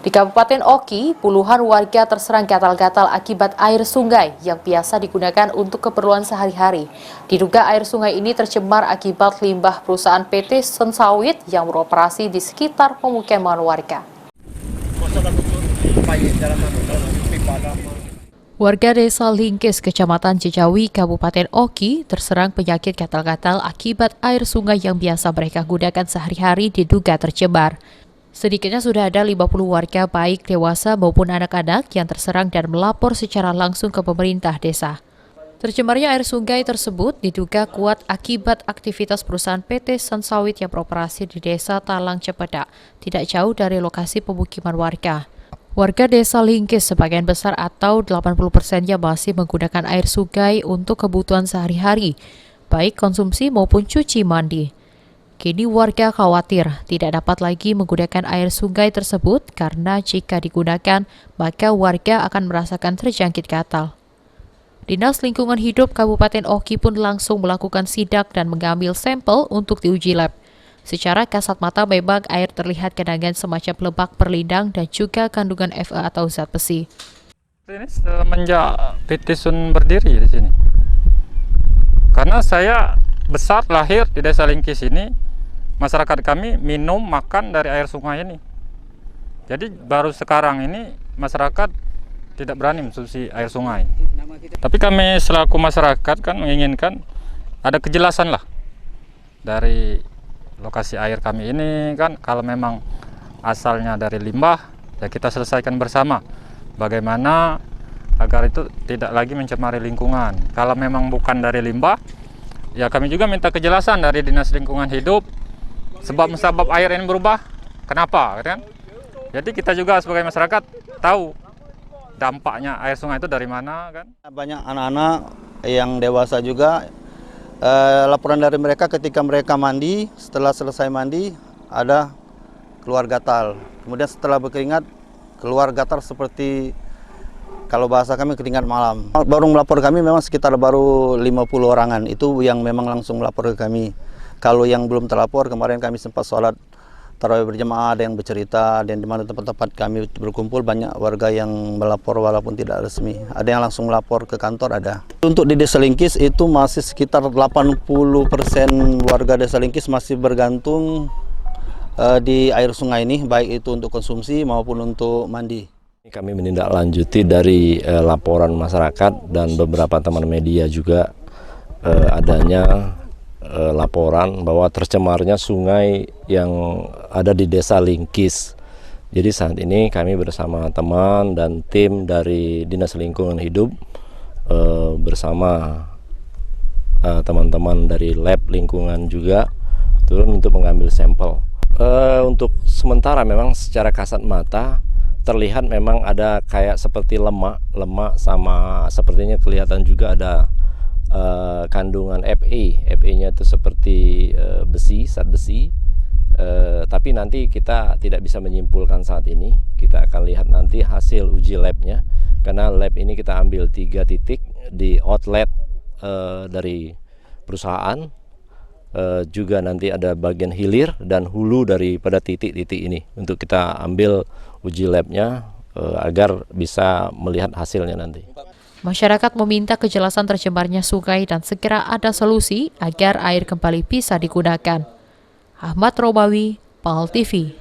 Di Kabupaten Oki, puluhan warga terserang gatal-gatal akibat air sungai yang biasa digunakan untuk keperluan sehari-hari. Diduga air sungai ini tercemar akibat limbah perusahaan PT Sensawit yang beroperasi di sekitar pemukiman warga. Warga Desa Lingkis, Kecamatan Cicawi, Kabupaten Oki, terserang penyakit gatal-gatal akibat air sungai yang biasa mereka gunakan sehari-hari diduga tercemar. Sedikitnya sudah ada 50 warga baik dewasa maupun anak-anak yang terserang dan melapor secara langsung ke pemerintah desa. Tercemarnya air sungai tersebut diduga kuat akibat aktivitas perusahaan PT Sensawit yang beroperasi di desa Talang Cepeda, tidak jauh dari lokasi pemukiman warga. Warga desa Lingkis sebagian besar atau 80%-nya masih menggunakan air sungai untuk kebutuhan sehari-hari, baik konsumsi maupun cuci mandi. Kini warga khawatir tidak dapat lagi menggunakan air sungai tersebut karena jika digunakan, maka warga akan merasakan terjangkit gatal. Dinas Lingkungan Hidup Kabupaten Oki pun langsung melakukan sidak dan mengambil sampel untuk diuji lab. Secara kasat mata memang air terlihat genangan semacam lebak berlindang dan juga kandungan Fa atau zat besi. Ini semenjak PT Sun berdiri di sini. Karena saya besar lahir di Desa Lingkis ini, masyarakat kami minum makan dari air sungai ini. Jadi baru sekarang ini masyarakat tidak berani mengkonsumsi air sungai. Tapi kami selaku masyarakat kan menginginkan ada kejelasan lah dari lokasi air kami ini kan, kalau memang asalnya dari limbah ya kita selesaikan bersama bagaimana agar itu tidak lagi mencemari lingkungan. Kalau memang bukan dari limbah ya kami juga minta kejelasan dari Dinas Lingkungan Hidup sebab air ini berubah, kenapa kan? Jadi kita juga sebagai masyarakat tahu dampaknya air sungai itu dari mana kan? Banyak anak-anak yang dewasa juga laporan dari mereka ketika mereka mandi, setelah selesai mandi ada keluar gatal. Kemudian setelah berkeringat keluar gatal seperti kalau bahasa kami keringat malam. Baru melapor kami memang sekitar baru 50 orangan itu yang memang langsung melapor ke kami. Kalau yang belum terlapor, kemarin kami sempat sholat tarawih berjamaah, ada yang bercerita, dan di mana tempat-tempat kami berkumpul banyak warga yang melapor walaupun tidak resmi. Ada yang langsung melapor ke kantor, ada. Untuk di Desa Lingkis itu masih sekitar 80% warga Desa Lingkis masih bergantung di air sungai ini, baik itu untuk konsumsi maupun untuk mandi. Kami menindaklanjuti dari laporan masyarakat dan beberapa teman media juga adanya laporan bahwa tercemarnya sungai yang ada di Desa Lingkis. Jadi saat ini kami bersama teman dan tim dari Dinas Lingkungan Hidup bersama teman-teman dari lab lingkungan juga turun untuk mengambil sampel. Untuk sementara memang secara kasat mata terlihat memang ada kayak seperti lemak sama sepertinya kelihatan juga ada kandungan Fe-nya itu seperti besi, zat besi. Tapi nanti kita tidak bisa menyimpulkan saat ini. Kita akan lihat nanti hasil uji labnya, karena lab ini kita ambil 3 titik di outlet dari perusahaan. Juga nanti ada bagian hilir dan hulu daripada titik-titik ini untuk kita ambil uji labnya agar bisa melihat hasilnya nanti. Masyarakat meminta kejelasan tercemarnya sungai dan segera ada solusi agar air kembali bisa digunakan. Ahmad Robawi, PAL TV.